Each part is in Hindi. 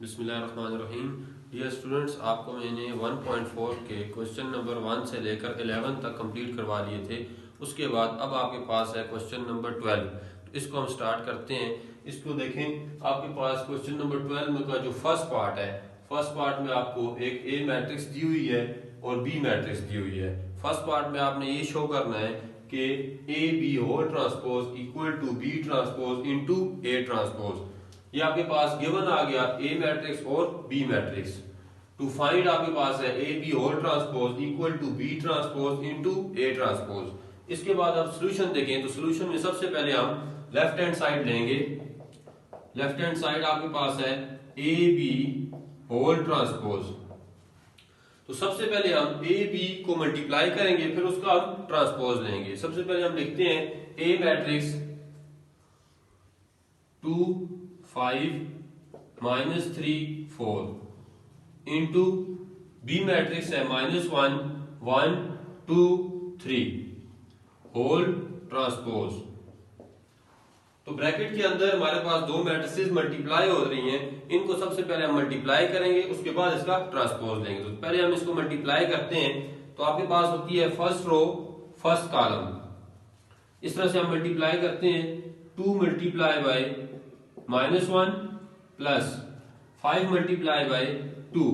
बिस्मिल्लाहिर्रहमानिर्रहीम। डियर स्टूडेंट्स, आपको मैंने 1.4 के क्वेश्चन नंबर 1 से लेकर 11 तक कंप्लीट करवा लिए थे। उसके बाद अब आपके पास है क्वेश्चन नंबर 12। तो इसको हम स्टार्ट करते हैं। इसको देखें, आपके पास क्वेश्चन नंबर 12 में का जो फर्स्ट पार्ट है, फर्स्ट पार्ट में आपको एक ए मैट्रिक्स दी हुई है और बी मैट्रिक्स दी हुई है। फर्स्ट पार्ट में आपने ये शो करना है कि A B whole transpose equal to B transpose into A transpose. ये आपके पास गिवन आ गया ए मैट्रिक्स और बी मैट्रिक्स। टू फाइंड आपके पास है A B whole transpose equal to B transpose into A transpose. इसके बाद आप सॉल्यूशन देखें तो सॉल्यूशन में सबसे पहले हम लेफ्ट हैंड साइड लेंगे। लेफ्ट हैंड साइड आपके पास है ए बी होल ट्रांसपोज। तो सबसे पहले हम ए बी को मल्टीप्लाई करेंगे, फिर उसका हम ट्रांसपोज लेंगे। सबसे पहले हम लिखते हैं ए मैट्रिक्स 2 5 -3 4 इंटू बी मैट्रिक्स है -1 1 2 3 होल ट्रांसपोज। तो ब्रैकेट के अंदर हमारे पास दो मैट्रिसेस मल्टीप्लाई हो रही हैं, इनको सबसे पहले हम मल्टीप्लाई करेंगे, उसके बाद इसका ट्रांसपोज लेंगे। तो पहले हम इसको मल्टीप्लाई करते हैं। तो आपके पास होती है फर्स्ट रो फर्स्ट कॉलम। इस तरह से हम मल्टीप्लाई करते हैं। 2 multiply by -1 plus 5 multiply by 2।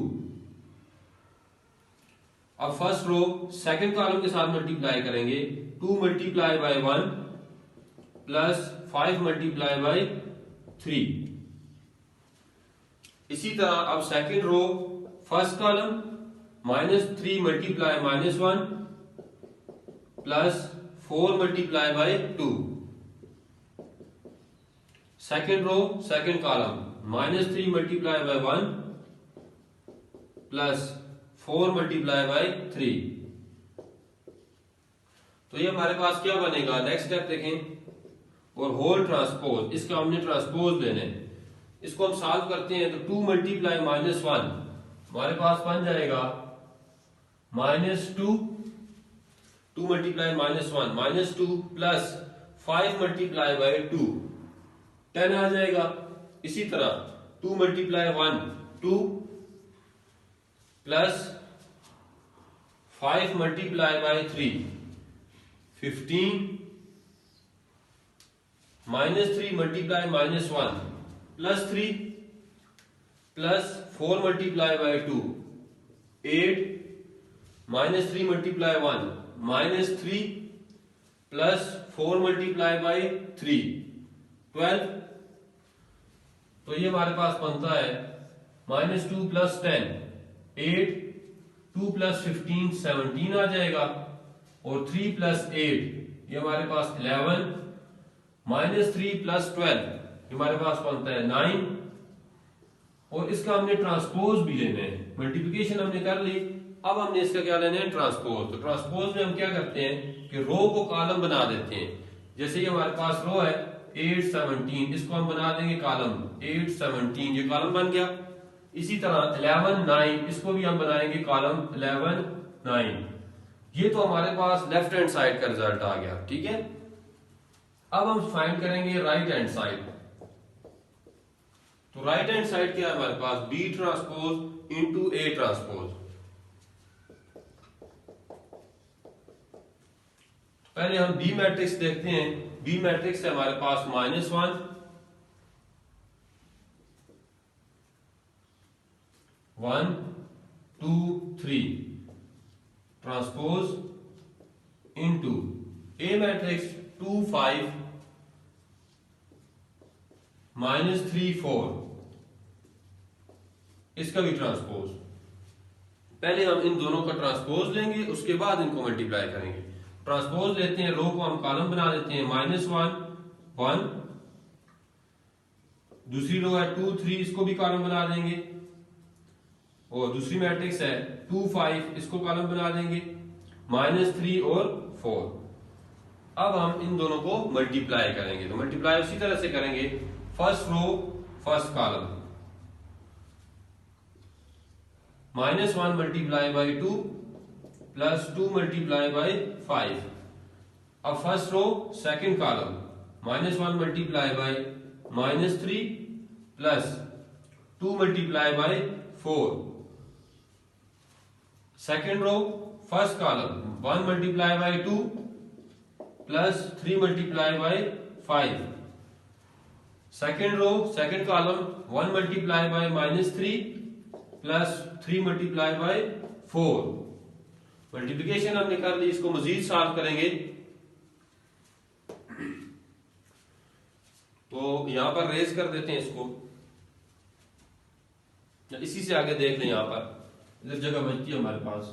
अब फर्स्ट रो सेकंड कॉलम के साथ मल्टीप्लाई करेंगे। 2 multiply by 1 plus 5 multiply by 3। इसी तरह अब second row first column -3 multiply -1 plus 4 multiply by 2। Second row second column -3 multiply by 1 plus 4 multiply by 3। तो ये हमारे पास क्या बनेगा, नेक्स्ट स्टेप देखें। और होल ट्रांसपोज, इसका हमने ट्रांसपोज लेने। इसको हम सॉल्व करते हैं तो 2 मल्टीप्लाई -1 हमारे पास बन जाएगा -2। 2 मल्टीप्लाई -1 -2 प्लस 5 मल्टीप्लाई बाय 2 10 आ जाएगा। इसी तरह 2 multiply 1 2 plus 5 multiply by 3 15 -3 multiply -1 plus 3 plus 4 multiply by 2 8 -3 multiply 1 -3 plus 4 multiply by 3 12। तो ये हमारे पास बनता है -2 प्लस 10 8 2 प्लस 15 17 आ जाएगा। और 3 प्लस 8 ये हमारे पास 11 -3 प्लस 12 हमारे पास बनता है 9। और इसका हमने ट्रांसपोज भी लेना है। मल्टीप्लिकेशन हमने कर ली, अब हमने इसका क्या लेना है, ट्रांसपोज। तो ट्रांसपोज में हम क्या करते हैं कि रो को कॉलम बना देते हैं। जैसे ये हमारे पास रो है 8 17, इसको हम बना देंगे कॉलम 8 17, ये कॉलम बन गया। इसी तरह 11 9, इसको भी हम बनाएंगे कॉलम 11 9। ये तो हमारे पास लेफ्ट हैंड साइड का रिजल्ट आ गया, ठीक है। अब हम फाइंड करेंगे राइट हैंड साइड। तो राइट हैंड साइड क्या है हमारे पास, B transpose into A transpose. पहले हम बी मैट्रिक्स देखते हैं। बी मैट्रिक्स है हमारे पास -1 1 2 3 ट्रांसपोज इनटू ए मैट्रिक्स 2 5 -3 4, इसका भी ट्रांसपोज। पहले हम इन दोनों का ट्रांसपोज लेंगे, उसके बाद इनको मल्टीप्लाई करेंगे। ट्रांसपोज लेते हैं, रो को हम कॉलम बना देते हैं -1 1, दूसरी रो है 2 3, इसको भी कॉलम बना देंगे। और दूसरी मैट्रिक्स है 2 5, इसको कॉलम बना देंगे -3 और 4। अब हम इन दोनों को मल्टीप्लाई करेंगे। तो मल्टीप्लाई उसी तरह से करेंगे, first row first column -1 multiply by 2 plus 2 multiply by 5। अब first row second column -1 multiply by -3 plus 2 multiply by 4। Second row first column 1 multiply by 2 plus 3 multiply by 5। Second row second column 1 multiply by -3 plus 3 multiply by 4। Multiplication हमने कर ली, इसको मजीद सॉल्व करेंगे तो यहां पर रेज कर देते हैं इसको, इसी से आगे देख लें। यहां पर इधर जगह बचती है हमारे पास।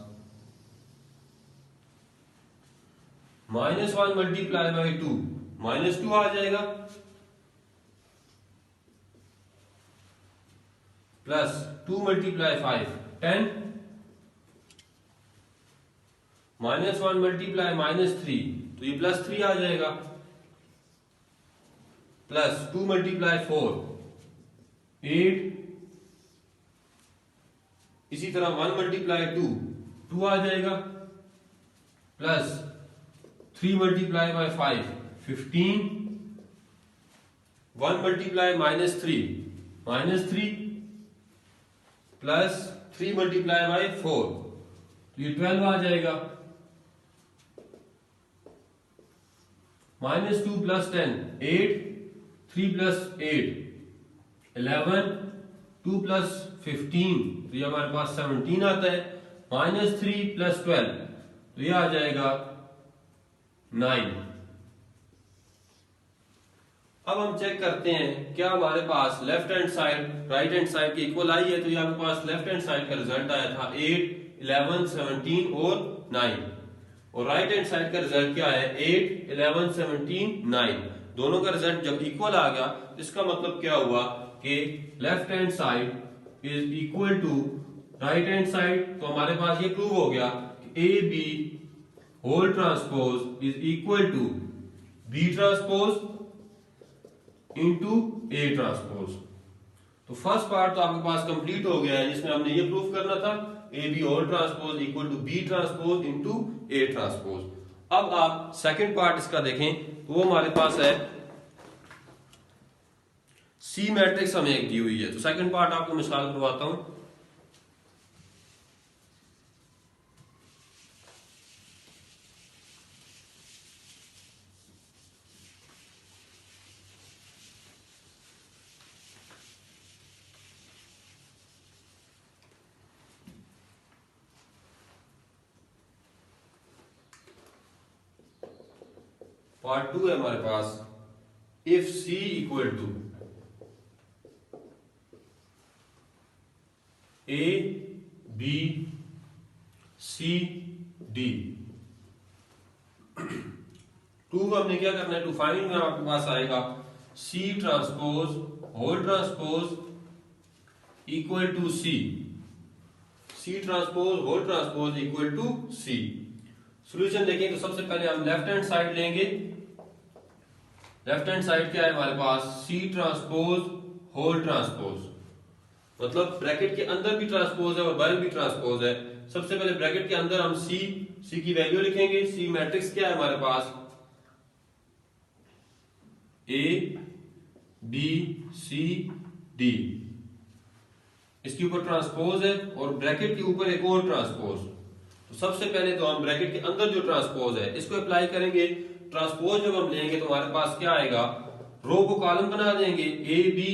-1 मल्टीप्लाई बाय 2 -2 आ जाएगा, प्लस 2 मल्टीप्लाई 5 10, -1 मल्टीप्लाई -3 तो ये +3 आ जाएगा, प्लस 2 मल्टीप्लाई 4 8। इसी तरह 1 मल्टीप्लाई 2 2 आ जाएगा, plus 3 multiply by 5 15। 1 multiply -3 -3 plus 3 multiply by 4 तो ये 12 आ जाएगा। -2 प्लस 10 8, 3 प्लस 8 11, 2 प्लस 15 तो ये हमारे पास 17 आता है। -3 प्लस 12 तो ये आ जाएगा 9। अब हम चेक करते हैं क्या हमारे पास left hand side right hand side के इक्वल आई है। तो ये आपके पास लेफ्ट हैंड साइड का रिजल्ट आया था 8, 11, 17 और 9, और राइट हैंड साइड का रिजल्ट क्या है 8, 11, 17, 9। दोनों का रिजल्ट जब इक्वल आ गया, इसका मतलब क्या हुआ कि left hand side is equal to right hand side. तो हमारे पास ये प्रूव हो गया कि A B whole transpose is equal to B transpose into A transpose. तो फर्स्ट पार्ट तो आपके पास कंप्लीट हो गया है, जिसमें हमने ये प्रूफ करना था A B whole transpose equal to B transpose into A transpose. अब आप सेकंड पार्ट इसका देखें तो वो हमारे पास है सी मैट्रिक्स हमें एक दी हुई है। तो सेकंड पार्ट आपको मिसाल करवाता हूं। पार्ट 2 है हमारे पास, if C equal to A B C D. 2 हमने क्या करना है, टू फाइंड में आपके पास आएगा C transpose whole transpose equal to C. C transpose whole transpose equal to C. Solution देखें तो सबसे पहले हम लेफ्ट हैंड साइड लेंगे। लेफ्ट हैंड साइड क्या है हमारे पास, सी ट्रांसपोज होल ट्रांसपोज, मतलब ब्रैकेट के अंदर भी ट्रांसपोज है और बाहर भी ट्रांसपोज है। सबसे पहले ब्रैकेट के अंदर हम सी की वैल्यू लिखेंगे। सी मैट्रिक्स क्या है हमारे पास, ए बी सी डी, इसके ऊपर ट्रांसपोज है और ब्रैकेट के ऊपर एक और ट्रांसपोज। तो सबसे पहले तो हम ब्रैकेट के अंदर जो ट्रांसपोज है इसको अप्लाई करेंगे। ट्रांसपोज जब हम लेंगे तो हमारे पास क्या आएगा, रो को कॉलम बना देंगे ए बी,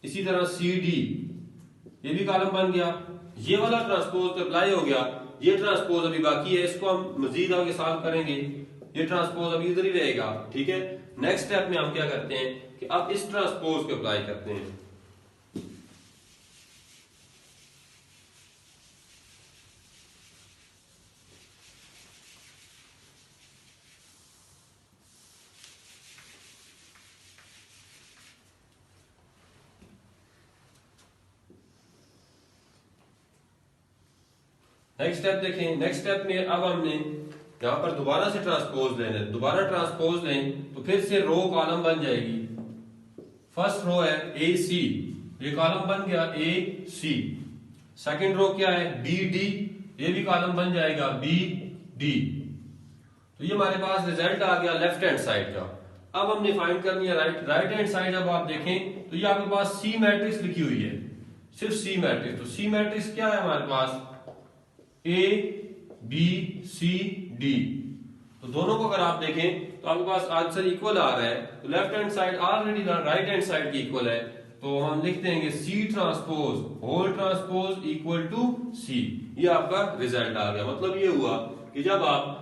इसी तरह सी डी, ये भी कॉलम बन गया। ये वाला ट्रांसपोज तो अप्लाई हो गया, ये ट्रांसपोज अभी बाकी है, इसको हम मजीद आगे सॉल्व करेंगे। ये ट्रांसपोज अभी इधर ही रहेगा, ठीक है। नेक्स्ट स्टेप में हम क्या करते हैं कि अब इस ट्रांसपोज को अप्लाई करते हैं। नेक्स्ट स्टेप देखें। नेक्स्ट स्टेप में अब हमने यहां पर दोबारा से ट्रांसपोज लेना है। दोबारा ट्रांसपोज लें तो फिर से रो कॉलम बन जाएगी। फर्स्ट रो है ए सी, ये कॉलम बन गया ए सी। सेकंड रो क्या है बी डी, ये भी कॉलम बन जाएगा बी डी। तो ये हमारे पास रिजल्ट आ गया लेफ्ट हैंड साइड का। अब हमने फाइंड करनी है राइट हैंड साइड। अब आप देखें तो ये आपके पास सी मैट्रिक्स लिखी हुई है, सिर्फ सी मैट्रिक्स। तो सी मैट्रिक्स क्या है हमारे पास, ए बी सी डी। तो दोनों को अगर आप देखें तो आपके पास आंसर इक्वल आ रहा है, तो left hand side already right hand side की इक्वल है, तो हम लिख देंगे C transpose whole transpose equal to C. ये आपका रिजल्ट आ गया। मतलब ये हुआ कि जब आप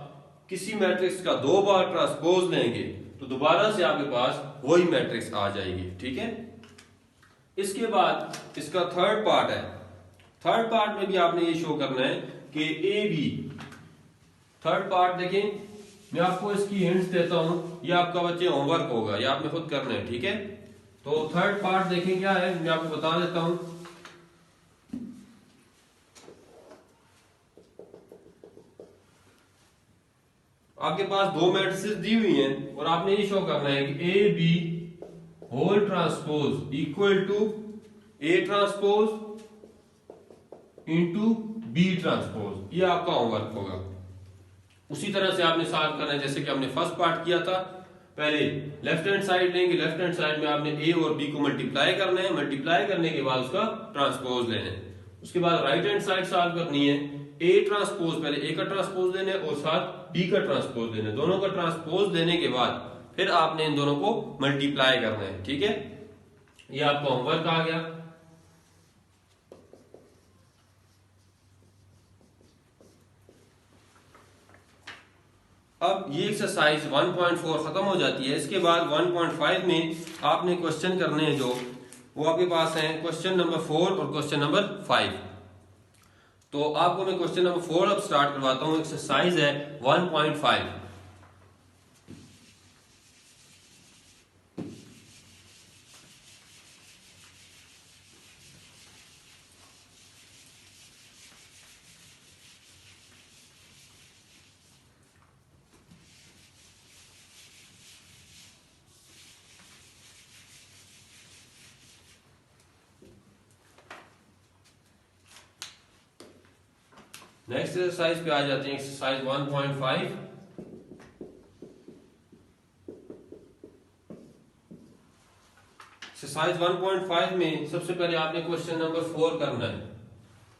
किसी मैट्रिक्स का दो बार ट्रांसपोज लेंगे तो दोबारा से आपके पास वही मैट्रिक्स आ जाएगी। ठीक है, इसके बाद इसका थर्ड पार्ट है। थर्ड पार्ट में भी आपने ये शो करना है कि ए बी। थर्ड पार्ट देखें, मैं आपको इसकी हिंट्स देता हूं, ये आपका बच्चे होमवर्क होगा, ये आपने खुद करना है। ठीक है, तो थर्ड पार्ट देखें क्या है, मैं आपको बता देता हूं। आपके पास दो मैट्रिसेस दी हुई हैं और आपने ये शो करना है कि A B whole transpose equal to A transpose into B transpose. ये आपका होमवर्क होगा। उसी तरह से आपने सॉल्व करना है जैसे कि हमने फर्स्ट पार्ट किया था। पहले लेफ्ट हैंड साइड लेंगे, लेफ्ट हैंड साइड में आपने ए और बी को मल्टीप्लाई करना है, मल्टीप्लाई करने के बाद उसका ट्रांसपोज लेना है। उसके बाद राइट हैंड साइड सॉल्व करनी है, ए ट्रांसपोज, पहले ए का ट्रांसपोज लेना है और साथ बी का ट्रांसपोज लेना है। दोनों का ट्रांसपोज लेने के बाद फिर आपने इन दोनों को मल्टीप्लाई करना है। ठीक है, ये आपका होमवर्क आ गया। अब ये एक्सरसाइज 1.4 खत्म हो जाती है। इसके बाद 1.5 में आपने क्वेश्चन करने हैं जो वो आपके पास हैं, क्वेश्चन नंबर 4 और क्वेश्चन नंबर 5। तो आपको मैं क्वेश्चन नंबर 4 अब स्टार्ट करवाता हूं। एक्सरसाइज है 1.5। नेक्स्ट एक्सरसाइज पे आ जाते हैं, एक्सरसाइज 1.5। एक्सरसाइज 1.5 में सबसे पहले आपने क्वेश्चन नंबर 4 करना है।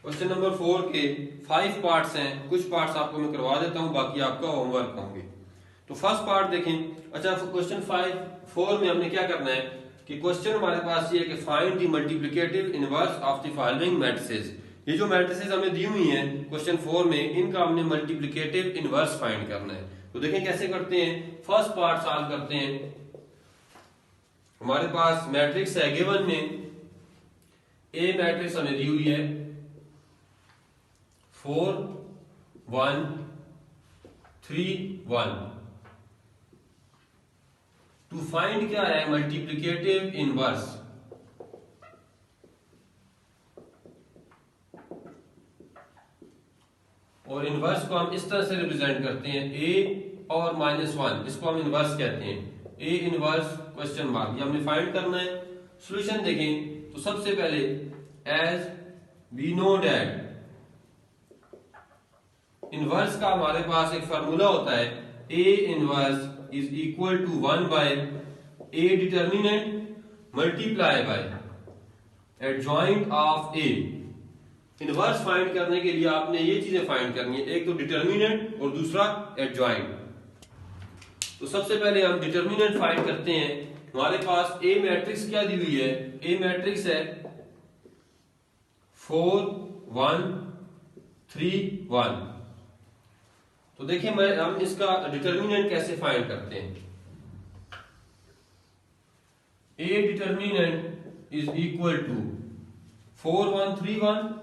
क्वेश्चन नंबर 4 के 5 पार्ट्स हैं, कुछ पार्ट्स आपको मैं करवा देता हूं, बाकी आपका होमवर्क होंगे। तो फर्स्ट पार्ट देखें। अच्छा, क्वेश्चन 4 में हमने क्या करना है कि क्वेश्चन हमारे पास ये है कि find the multiplicative inverse of the following matrices. ये जो मैट्रिसेस हमें दी हुई हैं क्वेश्चन 4 में, इनका हमने मल्टीप्लिकेटिव इनवर्स फाइंड करना है। तो देखें कैसे करते हैं। फर्स्ट पार्ट सॉल्व करते हैं। हमारे पास मैट्रिक्स है गिवन में, ए मैट्रिक्स हमें दी हुई है 4 1 3 1। टू फाइंड क्या है, मल्टीप्लिकेटिव इनवर्स। और इनवर्स को हम इस तरह से रिप्रेजेंट करते हैं, ए और -1, इसको हम इनवर्स कहते हैं। ए इनवर्स क्वेश्चन मार्क, ये हमने फाइंड करना है। सॉल्यूशन देखें तो सबसे पहले as we know that inverse का हमारे पास एक फार्मूला होता है, A inverse is equal to 1 by A determinant multiply by adjoint of A. Inverse find करने के लिए आपने ये चीजें फाइंड करनी है, एक तो डिटर्मिनेंट और दूसरा एडजॉइंट। तो सबसे पहले हम डिटर्मिनेंट फाइंड करते हैं। हमारे पास ए मैट्रिक्स क्या दी हुई है, ए मैट्रिक्स है 4 1 3 1। तो देखिए हम इसका डिटर्मिनेंट कैसे फाइंड करते हैं। A determinant is equal to 4 1 3 1।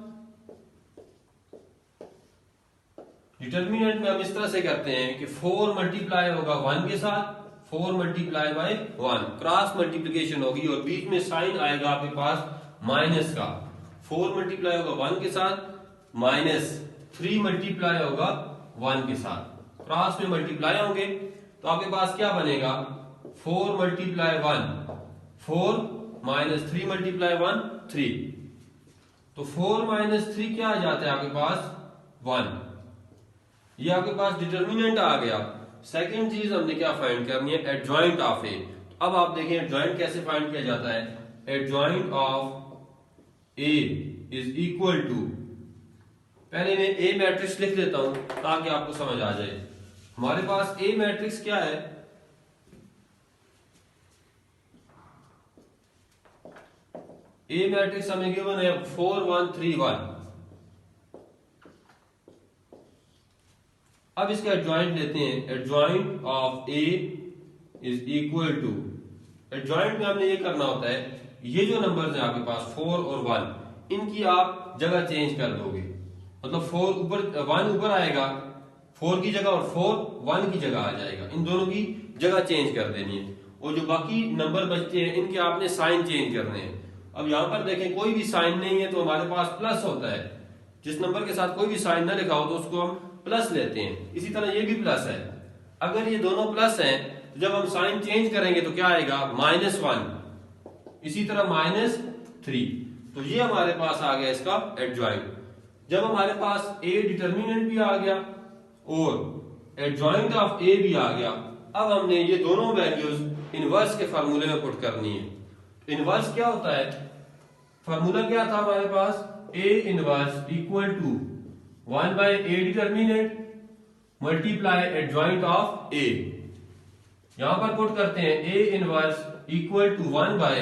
Determinant में हम इस तरह से करते हैं कि 4 मल्टीप्लाई होगा 1 के साथ, 4 मल्टीप्लाई बाय 1, क्रॉस मल्टीप्लिकेशन होगी और बीच में साइन आएगा आपके पास माइनस का। 4 मल्टीप्लाई होगा 1 के साथ, -3 मल्टीप्लाई होगा 1 के साथ, क्रॉस में मल्टीप्लाई होंगे। तो आपके पास क्या बनेगा, 4 मल्टीप्लाई 1 4 -3 मल्टीप्लाई 1 3। तो 4 -3 क्या आ जाता है आपके पास 1। ये आपके पास डिटर्मिनेंट आ गया। सेकंड चीज हमने क्या फाइंड करनी है, एडजॉइंट ऑफ ए। अब आप देखें एडजॉइंट कैसे फाइंड किया जाता है। Adjoint of A is equal to, पहले मैं ए मैट्रिक्स लिख देता हूं ताकि आपको समझ आ जाए। हमारे पास ए मैट्रिक्स क्या है, ए मैट्रिक्स हमें गिवन है 4 1 3 1। अब इसका एडजॉइंट लेते हैं, adjoint of A is equal to, adjoint में हमने ये करना होता है, ये जो नंबर्स हैं आपके पास 4 और 1, इनकी आप जगह चेंज कर दोगे। मतलब 4 ऊपर 1 ऊपर आएगा 4 की जगह और 4 1 की जगह आ जाएगा, इन दोनों की जगह चेंज कर देनी है। और जो बाकी नंबर बचते हैं इनके आपने साइन चेंज करने हैं। अब यहां पर देखें कोई भी साइन नहीं है तो हमारे पास प्लस होता है, जिस नंबर के साथ कोई भी साइन ना लिखा हो तो उसको हम प्लस लेते हैं। इसी तरह ये भी प्लस है, अगर ये दोनों प्लस हैं तो जब हम साइन चेंज करेंगे तो क्या आएगा -1, इसी तरह -3। तो ये हमारे पास आ गया इसका एडजॉइंट। जब हमारे पास ए डिटर्मिनेंट भी आ गया और एडजॉइंट ऑफ ए भी आ गया, अब हमने ये दोनों वैल्यूज इनवर्स के फार्मूले में पुट करनी है। इनवर्स क्या होता है, फार्मूला क्या था हमारे पास, A inverse equal to 1 by a determinant multiply adjoint of A. यहां पर पुट करते हैं A inverse equal to 1 by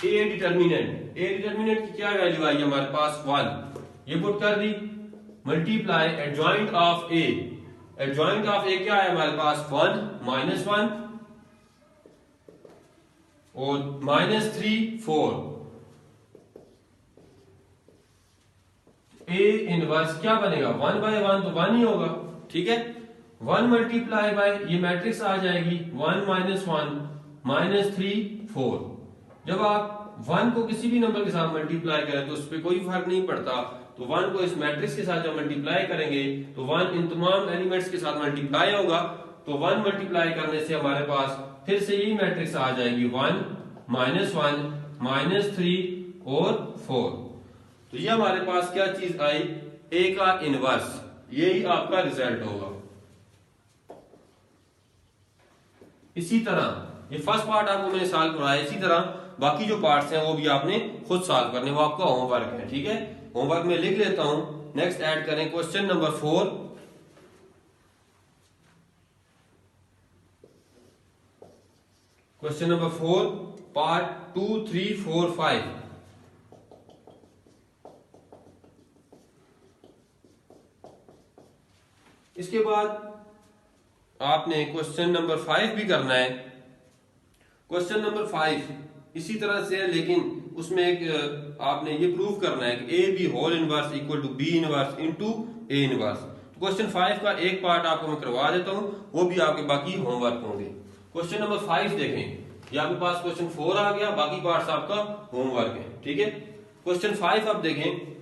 A determinant. A determinant की क्या वैल्यू आई हमारे पास 1, ये पुट कर दी, multiply adjoint of A. Adjoint of A क्या है हमारे पास 1 -1 और -3 4। ए इनवर्स क्या बनेगा 1 by 1 तो 1 ही होगा, ठीक है। 1 मल्टीप्लाई बाय ये मैट्रिक्स आ जाएगी 1 -1 -3 4। जब आप 1 को किसी भी नंबर के साथ मल्टीप्लाई करें तो उस पर कोई फर्क नहीं पड़ता, तो 1 को इस मैट्रिक्स के साथ जब मल्टीप्लाई करेंगे तो 1 इन तमाम एलिमेंट्स के साथ मल्टीप्लाई होगा, तो 1 मल्टीप्लाई करने से हमारे पास फिर से यही मैट्रिक्स आ जाएगी 1 -1 -3 और 4। तो ये हमारे पास क्या चीज आई, ए का इनवर्स, यही आपका रिजल्ट होगा। इसी तरह ये फर्स्ट पार्ट आपको मैंने सॉल्व कराया, इसी तरह बाकी जो पार्ट्स हैं वो भी आपने खुद सॉल्व करने, वो आपका होमवर्क है, ठीक है। होमवर्क में लिख लेता हूं, नेक्स्ट ऐड करें question number 4। Question number 4 part 2 3 4 5। इसके बाद आपने क्वेश्चन नंबर 5 भी करना है। क्वेश्चन नंबर 5 इसी तरह से है, लेकिन उसमें एक आपने ये प्रूव करना है कि A B whole inverse equal to B inverse into A inverse. Question 5 का एक पार्ट आपको मैं करवा देता हूं, वो भी आपके बाकी होमवर्क होंगे। क्वेश्चन नंबर 5 देखें, ये आपके पास क्वेश्चन 4 आ गया, बाकी पार्ट्स आपका होमवर्क है, ठीक है। क्वेश्चन 5 आप देखें,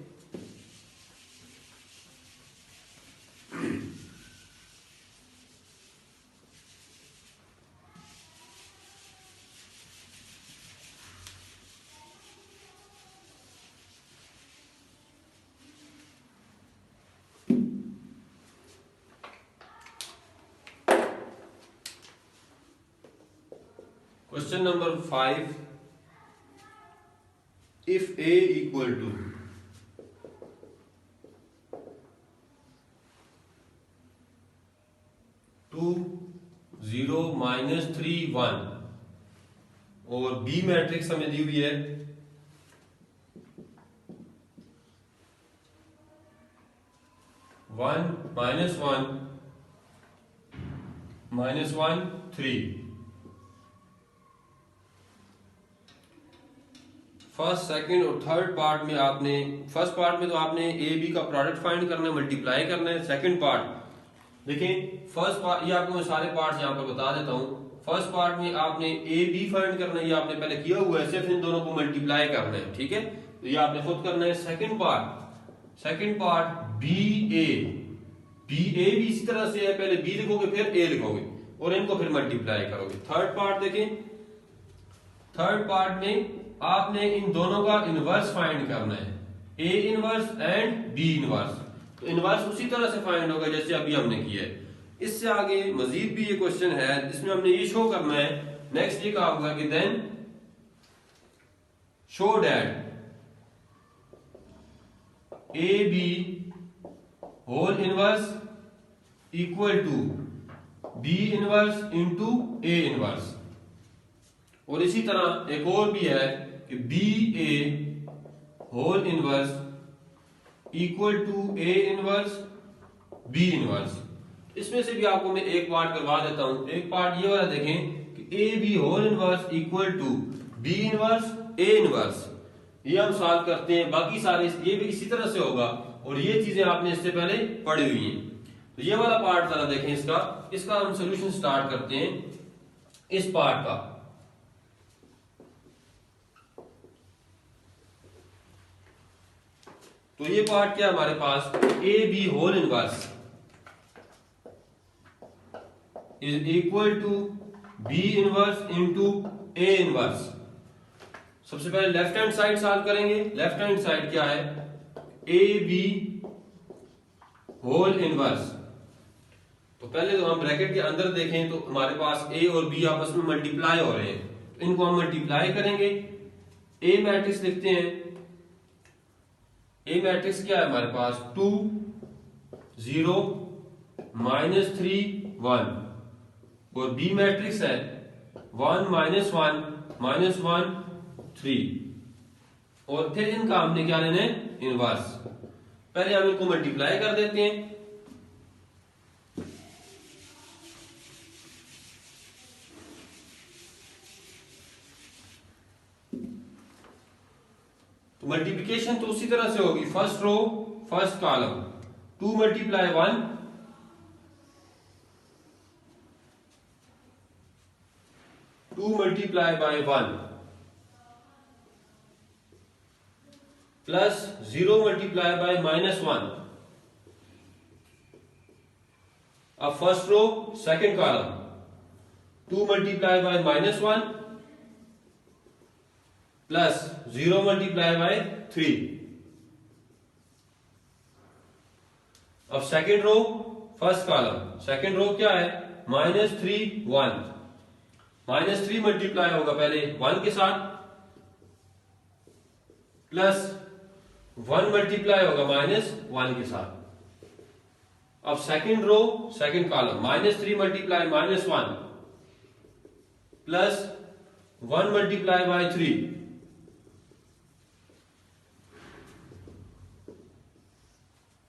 question number 5, if a equal to 2 0 -3 1 और बी मैट्रिक्स हमें दी हुई है 1 -1 -1 3। फर्स्ट सेकंड और थर्ड पार्ट में आपने, फर्स्ट पार्ट में तो आपने ए बी का प्रोडक्ट फाइंड करना है, मल्टीप्लाई करना है। सेकंड पार्ट देखें, फर्स्ट पार्ट ये आपको मैं सारे पार्ट्स यहां पर बता देता हूं। फर्स्ट पार्ट में आपने ए बी फाइंड करना है, ये आपने पहले किया हुआ है, सिर्फ इन दोनों को मल्टीप्लाई करना है, ठीक है, तो ये आपने खुद करना है। सेकंड पार्ट बी ए भी इसी तरह से है, पहले बी लिखोगे फिर ए लिखोगे और इनको फिर मल्टीप्लाई करोगे। थर्ड पार्ट देखें, थर्ड पार्ट में आपने इन दोनों का इनवर्स फाइंड करना है, A inverse and B inverse. तो इनवर्स उसी तरह से फाइंड होगा जैसे अभी हमने किया है। इससे आगे मजीद भी ये क्वेश्चन है, इसमें हमने ये शो करना है। नेक्स्ट ये कहा होगा कि then show that A B whole inverse equal to B inverse into A inverse. और इसी तरह एक और भी है कि B A whole inverse equal to A inverse B inverse. इसमें से भी आपको मैं एक पार्ट करवा देता हूं। एक पार्ट ये वाला देखें कि A B whole inverse equal to B inverse A inverse, ये हम सॉल्व करते हैं। बाकी सारे ये भी इसी तरह से होगा और ये चीजें आपने इससे पहले पढ़ी हुई हैं। तो ये वाला पार्ट जरा देखें, इसका हम सोल्यूशन स्टार्ट करते हैं इस पार्ट का। तो ये पार्ट क्या है हमारे पास, A B whole inverse is equal to B inverse into A inverse. सबसे पहले लेफ्ट हैंड साइड सॉल्व करेंगे। लेफ्ट हैंड साइड क्या है, ए बी होल इनवर्स। तो पहले तो हम ब्रैकेट के अंदर देखें तो हमारे पास ए और बी आपस में मल्टीप्लाई हो रहे हैं, तो इनको हम मल्टीप्लाई करेंगे। ए मैट्रिक्स लिखते हैं। ए मैट्रिक्स क्या है हमारे पास, 2 0 -3 1। और बी मैट्रिक्स है 1 -1 -1 3। और फिर इनका हमने क्या लेना है, इनवर्स। पहले हम इनको मल्टीप्लाई कर देते हैं। तो मल्टीप्लिकेशन तो उसी तरह से होगी, first row first column, 2 × 1 2 × 1 plus 0 × -1। अब first row second column, 2 × -1 plus 0 × 3। अब second row first column, second row क्या है, -3 1। -3 मल्टीप्लाई होगा पहले 1 के साथ, प्लस 1 मल्टीप्लाई होगा -1 के साथ। अब second row second column, -3 × -1 plus 1 × 3।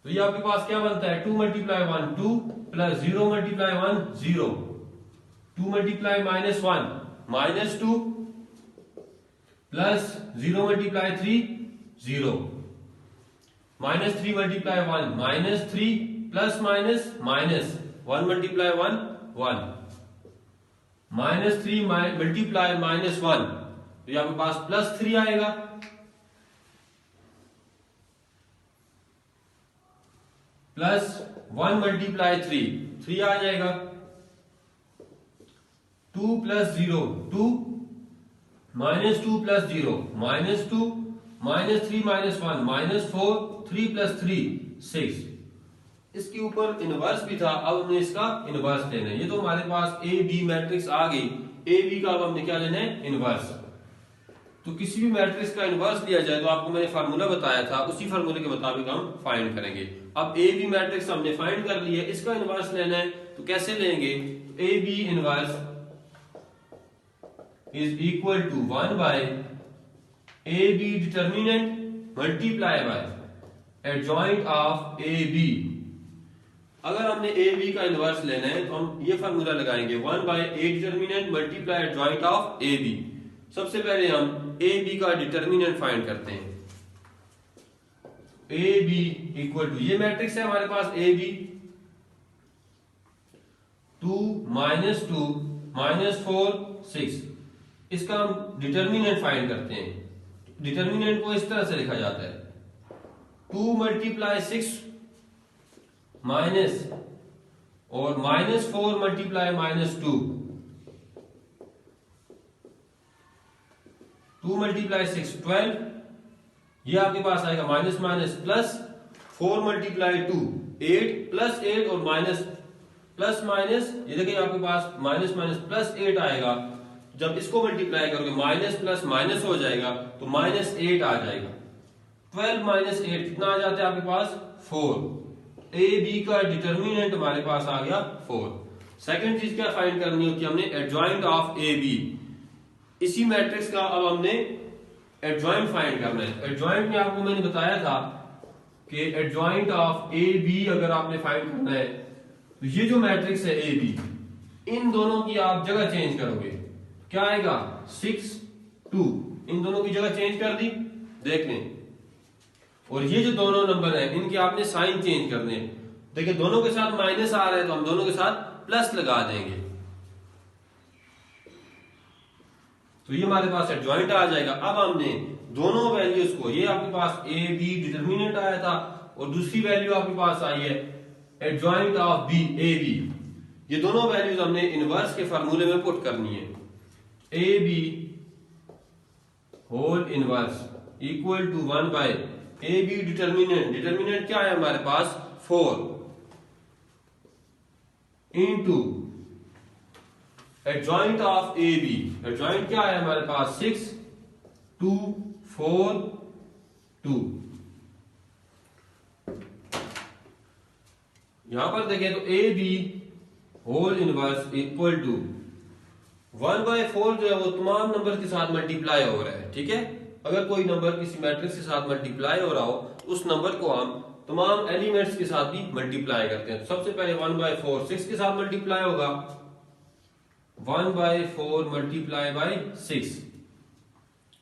तो ये आपके पास क्या बनता है, 2 × 1 2 plus 0 × 1 0, 2 × -1 -2 plus 0 × 3 0, -3 × 1 -3 plus minus minus 1 × 1 1, -3 multiply -1, तो ये आपके पास +3 आएगा। प्लस 1 × 3 3 आ जाएगा। 2 + 0 2, -2 + 0 -2, -3 - 1 -4, 3 + 3 6। इसके ऊपर इनवर्स भी था, अब हमने इसका इनवर्स लेना है। ये तो हमारे पास ए बी मैट्रिक्स आ गई, ए बी का अब हमने क्या लेना है, इनवर्स। तो किसी भी मैट्रिक्स का इनवर्स लिया जाए तो आपको मैंने फार्मूला बताया था, उसी फार्मूले के मुताबिक हम फाइंड करेंगे। अब ए बी मैट्रिक्स हमने फाइंड कर लिया है, इसका इनवर्स लेना है तो कैसे लेंगे, A B inverse is equal to 1/ए B determinant multiply by adjoint of A B. अगर हमने ए बी का इनवर्स लेना है तो हम ये फार्मूला लगाएंगे, 1/ए determinant multiply adjoint of A B. सबसे पहले हम ए बी का डिटर्मिनेंट फाइंड करते हैं। ए बी इक्वल टू, ये मैट्रिक्स है हमारे पास ए बी, 2 -2 -4 6। इसका हम डिटर्मिनेंट फाइंड करते हैं। डिटर्मिनेंट को इस तरह से लिखा जाता है, 2 × 6 माइनस और -4 × -2, 2 × 6 12, ये आपके पास आएगा माइनस माइनस प्लस 4 × 2 8 +8 और प्लस माइनस, ये देखिए आपके पास माइनस माइनस प्लस 8 आएगा। जब इसको मल्टीप्लाई करोगे माइनस प्लस माइनस हो जाएगा तो माइनस 8 आ जाएगा। 12 माइनस 8 कितना आ जाता है आपके पास 4। ए बी का डिटर्मिनेंट हमारे पास आ गया 4। सेकंड चीज क्या फाइंड करनी होती है हमने, एडजॉइंट ऑफ ए बी। इसी मैट्रिक्स का अब हमने एडजॉइंट फाइंड करना है। एडजॉइंट में आपको मैंने बताया था कि एडजॉइंट ऑफ ए बी अगर आपने फाइंड करना है तो ये जो मैट्रिक्स है ए बी, इन दोनों की आप जगह चेंज करोगे, क्या आएगा 6 2। इन दोनों की जगह चेंज कर दी, देख लें। और ये जो दोनों नंबर हैं इनके आपने साइन चेंज करने हैं। देखिए दोनों के साथ माइनस आ रहा है तो हम दोनों के साथ प्लस लगा देंगे, तो ये हमारे पास एडजॉइंट आ जाएगा। अब हमने दोनों वैल्यूज को, ये आपके पास ए बी डिटर्मिनेंट आया था और दूसरी वैल्यू आपके पास आई है adjoint of B A B, ये दोनों वैल्यूज हमने इनवर्स के फार्मूले में पुट करनी है। A B whole inverse equal to 1 by A B determinant, determinant क्या है हमारे पास 4 into adjoint of A B, adjoint क्या है हमारे पास 6 2 4 2। यहां पर देखें तो A B whole inverse equal to 1 by 4 जो है वो तमाम नंबर के साथ मल्टीप्लाई हो रहा है, ठीक है। अगर कोई नंबर किसी मैट्रिक्स के साथ मल्टीप्लाई हो रहा हो तो उस नंबर को हम तमाम एलिमेंट्स के साथ भी मल्टीप्लाई करते हैं। तो सबसे पहले 1 बाय 4 6 के साथ मल्टीप्लाई होगा, 1 बाय 4 मल्टीप्लाई बाय 6।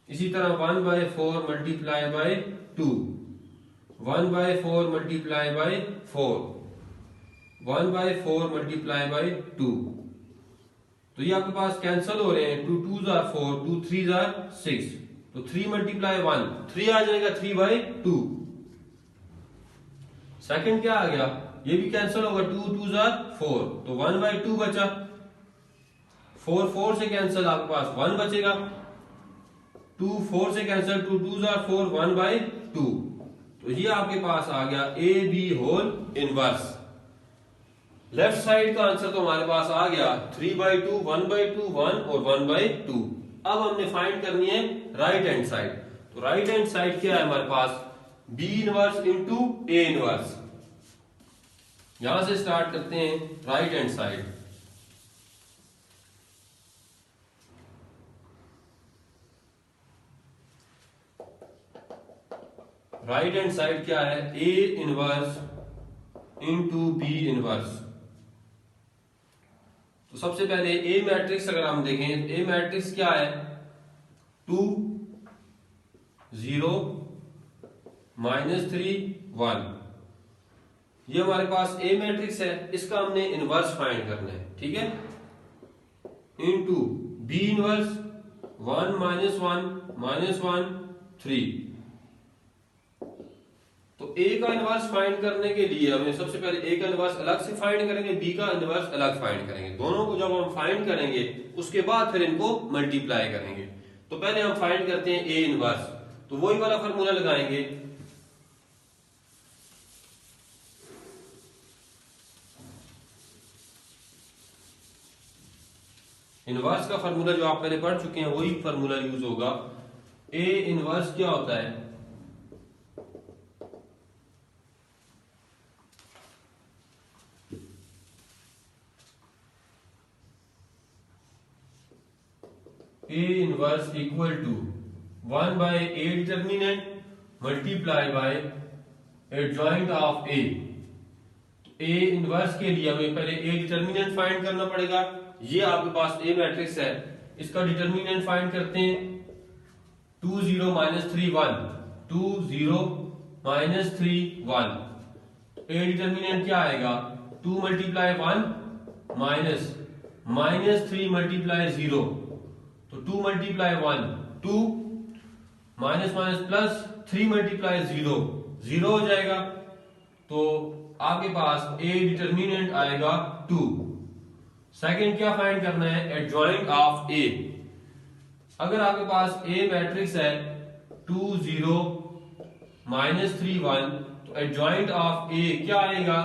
इसी तरह 1 by 4 multiply by 2, 1 by 4 multiply by 4, 1 by 4 multiply by 2। तो ये आपके पास कैंसिल हो रहे हैं, 2 2s are 4, 2 3s are 6, तो 3 मल्टीप्लाई 1 3 आ जाएगा 3 बाय 2। सेकंड क्या आ गया, ये भी कैंसिल होगा, 2 2s are 4, तो 1 बाय 2 बचा। 4 4 से कैंसिल, आपके पास 1 बचेगा। 2 4 से कैंसिल, 2 2s are 4, 1 बाय 2। तो ये आपके पास आ गया A B whole inverse. Left side का आंसर तो हमारे पास आ गया 3 बाय 2, 1 बाय 2, 1 और 1 बाय 2। अब हमने फाइंड करनी है राइट हैंड साइड। तो राइट हैंड साइड क्या है हमारे पास, B inverse into A inverse. यहां से स्टार्ट करते हैं right hand side. Right hand side क्या है, A inverse into B inverse. तो सबसे पहले ए मैट्रिक्स अगर हम देखें, ए मैट्रिक्स क्या है 2 0 -3 1। ये हमारे पास ए मैट्रिक्स है, इसका हमने इनवर्स फाइंड करना है, ठीक है। Into B inverse 1 -1 -1 3। तो ए का इनवर्स फाइंड करने के लिए हमें सबसे पहले ए का इनवर्स अलग से फाइंड करेंगे, बी का इनवर्स अलग फाइंड करेंगे। दोनों को जब हम फाइंड करेंगे उसके बाद फिर इनको मल्टीप्लाई करेंगे। तो पहले हम फाइंड करते हैं ए इनवर्स, तो वही वाला फॉर्मूला लगाएंगे। इनवर्स का फॉर्मूला जो आप पहले पढ़ चुके हैं वही फॉर्मूला यूज होगा। ए इनवर्स क्या होता है, A inverse equal to 1 by A determinant multiply by adjoint of A। A inverse के लिए हमें पहले A determinant फाइंड करना पड़ेगा। ये आपके पास A मैट्रिक्स है, इसका डिटर्मिनेंट फाइंड करते हैं। 2 0 -3 1, 2 0 -3 1। A डिटर्मिनेंट क्या आएगा, 2 मल्टीप्लाई 1 -3 मल्टीप्लाई 0, तो 2 multiply 1 2 minus minus plus 3 multiply 0 0 हो जाएगा। तो आपके पास ए डिटर्मिनेंट आएगा 2। सेकंड क्या फाइंड करना है, एडजॉइंट ऑफ ए। अगर आपके पास ए मैट्रिक्स है 2 0 -3 1, तो एडजॉइंट ऑफ ए क्या आएगा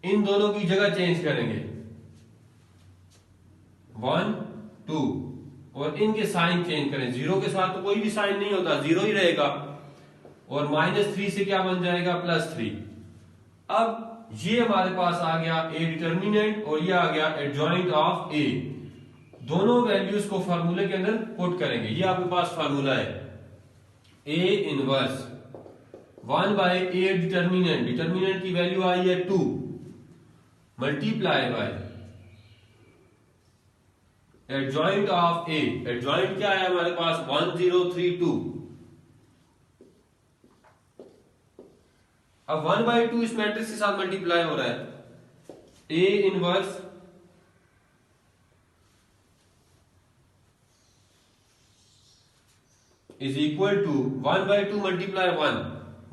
इन दोनों की जगह चेंज करेंगे 1 2 और इनके साइन चेंज करें। 0 के साथ तो कोई भी साइन नहीं होता, 0 ही रहेगा। और -3 से क्या बन जाएगा +3। अब ये हमारे पास आ गया ए डिटर्मिनेंट और ये आ गया एडजॉइंट ऑफ ए। दोनों वैल्यूज को फार्मूले के अंदर पुट करेंगे। ये आपके पास फार्मूला है A inverse 1/a determinant, determinant की वैल्यू आई है 2 multiply by adjoint of A. Adjoint क्या है हमारे पास 1032। अब 1/2 इस मैट्रिक्स के साथ मल्टीप्लाई हो रहा है। A inverse is equal to 1/2 multiply 1,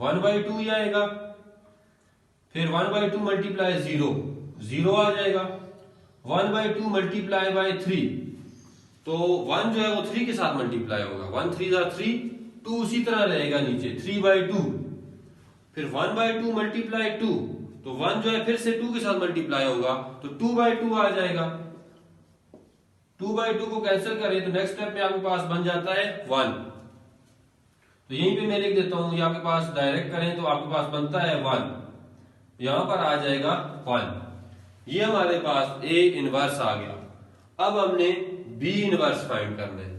1/2 ही आएगा। फिर 1/2 मल्टीप्लाई 0, 0 आ जाएगा। 1/2 मल्टीप्लाई बाय 3, तो 1 जो है वो 3 के साथ मल्टीप्लाई होगा। 1 3 जा 3, 2 उसी तरह रहेगा नीचे 3/2। फिर 1/2 मल्टीप्लाई 2, तो 1 जो है फिर से 2 के साथ मल्टीप्लाई होगा, तो 2/2 आ जाएगा। 2/2 को कैंसिल करें तो नेक्स्ट स्टेप में आपके पास बन जाता है 1। तो यहीं पे मैं लिख देता हूं, ये आपके पास डायरेक्ट करें तो आपके पास बनता है 1, यहां पर आ जाएगा 1। ये हमारे पास ए इनवर्स आ गया। अब हमने बी इनवर्स फाइंड करना है।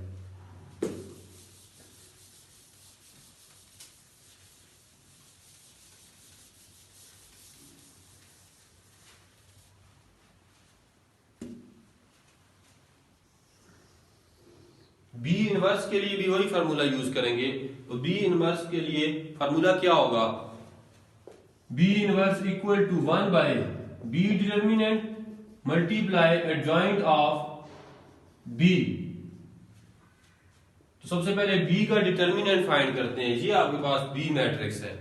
बी इनवर्स के लिए भी वही फार्मूला यूज करेंगे। तो बी इनवर्स के लिए फार्मूला क्या होगा, B inverse equal to 1/b determinant multiply adjoint of B. तो सबसे पहले बी का डिटर्मिनेंट फाइंड करते हैं। ये आपके पास बी मैट्रिक्स है।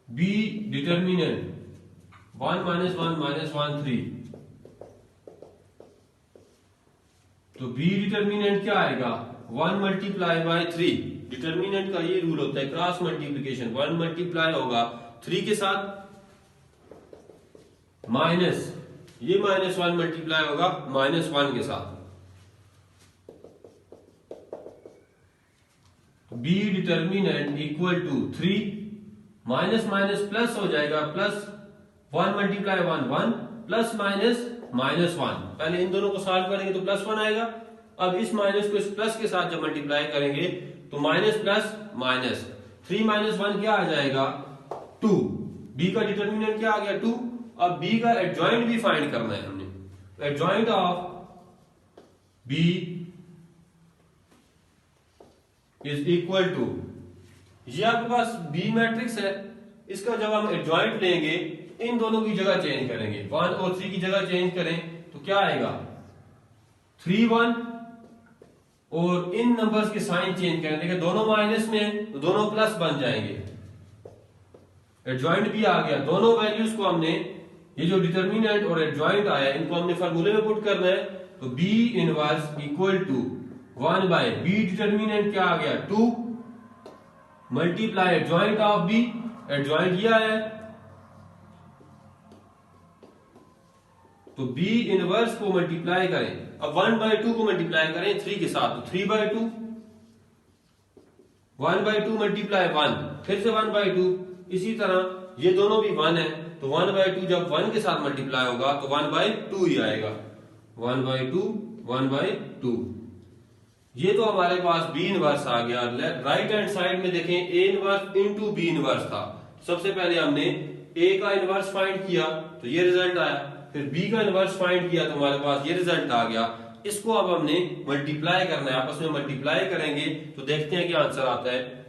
बी डिटर्मिनेंट 1 -1 -1 3, तो बी डिटर्मिनेंट क्या आएगा 1 मल्टीप्लाई बाय 3। डिटर्मिनेंट का ये रूल होता है क्रॉस मल्टीप्लिकेशन, 1 मल्टीप्लाई होगा 3 के साथ माइनस, ये -1 मल्टीप्लाई होगा -1 के साथ। B determinant equal to 3 minus minus plus हो जाएगा, प्लस 1 मल्टीप्लाई 1 1 प्लस माइनस -1। पहले इन दोनों को सॉल्व करेंगे तो +1 आएगा। अब इस माइनस को इस प्लस के साथ जब मल्टीप्लाई करेंगे तो माइनस प्लस माइनस 3 - 1 क्या आ जाएगा 2। बी का डिटर्मिनेंट क्या आ गया 2। अब बी का एडजॉइंट भी फाइंड करना है हमने। Adjoint of B is equal to, ये आपके पास बी मैट्रिक्स है, इसका जब हम एडजॉइंट लेंगे इन दोनों की जगह चेंज करेंगे, 1 और 3 की जगह चेंज करें तो क्या आएगा 3 1, और इन नंबर्स के साइन चेंज करें, देखिए दोनों माइनस में है तो दोनों प्लस बन जाएंगे। एडजॉइंट भी आ गया। दोनों वैल्यूज को हमने, ये जो डिटर्मिनेंट और एडजॉइंट आया इनको हमने फार्मूले में पुट करना है। तो B inverse equal to 1/b determinant क्या आ गया 2 multiply adjoint of B, adjoint ये आया है। तो b इनवर्स को मल्टीप्लाई करें, अब 1/2 को मल्टीप्लाई करें 3 के साथ, तो 3/2, 1/2 मल्टीप्लाई 1 फिर से 1/2। इसी तरह ये दोनों भी 1 है तो 1/2 जब 1 के साथ मल्टीप्लाई होगा तो 1/2 ही आएगा। 1/2 1/2। ये तो हमारे पास b इनवर्स आ गया। राइट हैंड साइड में देखें a inverse into b inverse था। सबसे पहले हमने a का इनवर्स फाइंड किया तो ये रिजल्ट आया, फिर b का इनवर्स फाइंड किया तो हमारे पास ये रिजल्ट आ गया। इसको अब हमने मल्टीप्लाई करना है, आपस में मल्टीप्लाई करेंगे तो देखते हैं क्या आंसर आता है।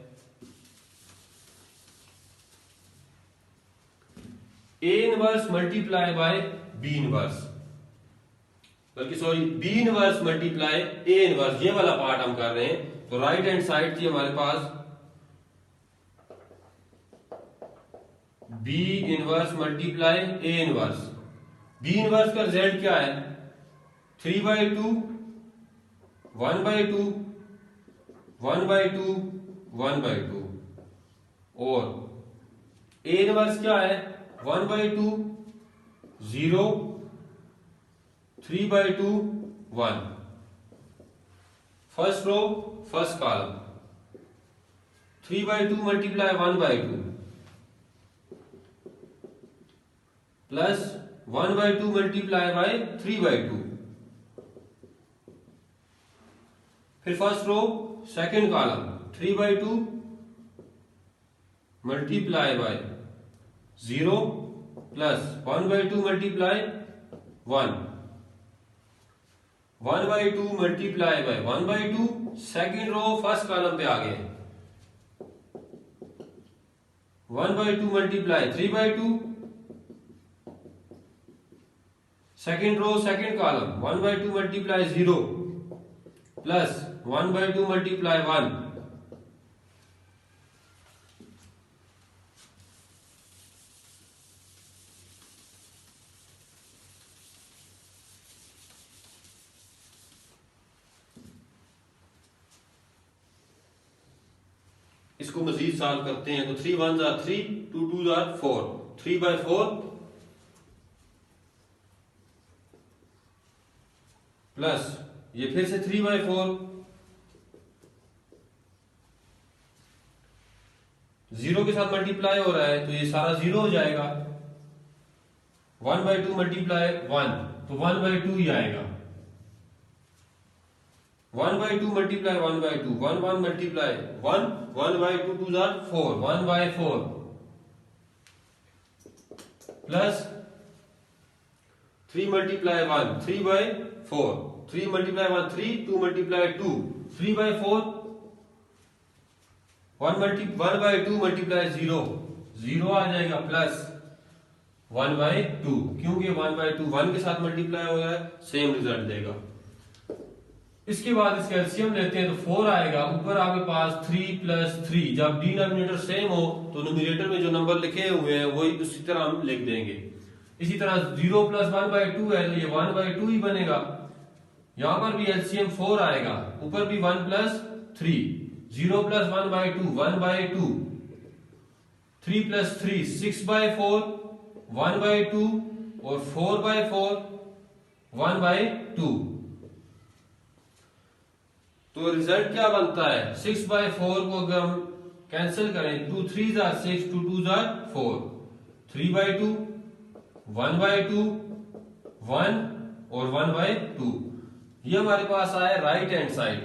a inverse multiply by b inverse, बल्कि sorry b inverse multiply a inverse, ये वाला पार्ट हम कर रहे हैं। तो राइट हैंड साइड थी हमारे पास b inverse multiply a inverse. b inverse का रिजल्ट क्या है 3/2 1/2 1/2 1/2, और a इनवर्स क्या है 1/2 0 3/2 1। First row first column 3/2 multiply 1/2 plus 1/2 multiply by 3/2। फिर first row second column 3/2 multiply by 0 plus 1/2 multiply 1। 1/2 multiply by 1/2 second row first column पे आ गए। 1/2 multiply 3/2 second row second column 1/2 multiply 0 plus 1/2 multiply 1। इसको मजीद सॉल्व करते हैं तो 3 1s are 3 2 2s are 4 3/4 plus ये फिर से 3/4 0 के साथ मल्टीप्लाई हो रहा है तो ये सारा 0 हो जाएगा। 1/2 मल्टीप्लाई 1 तो 1/2 ही आएगा। 1/2 multiply 1/2 1 1 multiply 1 1/2 2s are 4 1/4 plus 3 multiply 1 3/4 3 multiply 1 3 2 multiply 2 3/4 1/2 multiply 0 0 आ जाएगा प्लस 1/2 क्योंकि 1/2 1 के साथ मल्टीप्लाई हो रहा है सेम रिजल्ट देगा। इसके बाद इसका एलसीएम लेते हैं तो 4 आएगा। ऊपर आपके पास 3 + 3 जब डिनोमिनेटर सेम हो तो न्यूमरेटर में जो नंबर लिखे हुए हैं वही उसी तरह हम लिख देंगे। इसी तरह 0 + 1/2 है तो ये 1/2 ही बनेगा। यहां पर भी एलसीएम 4 आएगा। ऊपर भी 1 + 3 0 + 1/2 1/2 3 + 3 6/4 1/2 और 4/4 1/2। तो रिजल्ट क्या बनता है 6/4 को अगर हम कैंसिल करें 2 3s are 6 2 2s are 4 3/2 1/2 1 और 1/2। ये हमारे पास आया right hand side.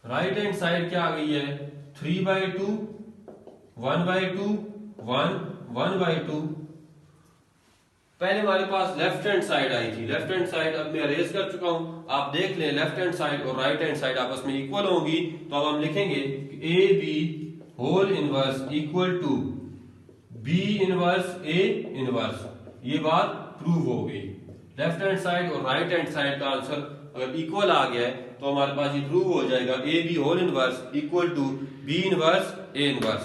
Right hand side क्या आ गई है 3/2 1/2 1 1/2। पहले हमारे पास लेफ्ट हैंड साइड आई थी। लेफ्ट हैंड साइड अब मैं अरेज कर चुका हूं। आप देख लें लेफ्ट हैंड साइड और राइट हैंड साइड आपस में इक्वल होंगी तो अब हम लिखेंगे A B whole inverse equal to B inverse A inverse. ये बात प्रूव हो गई। लेफ्ट हैंड साइड और राइट हैंड साइड का आंसर अगर इक्वल आ गया है तो हमारे पास ये प्रूव हो जाएगा A B whole inverse equal to B inverse A inverse.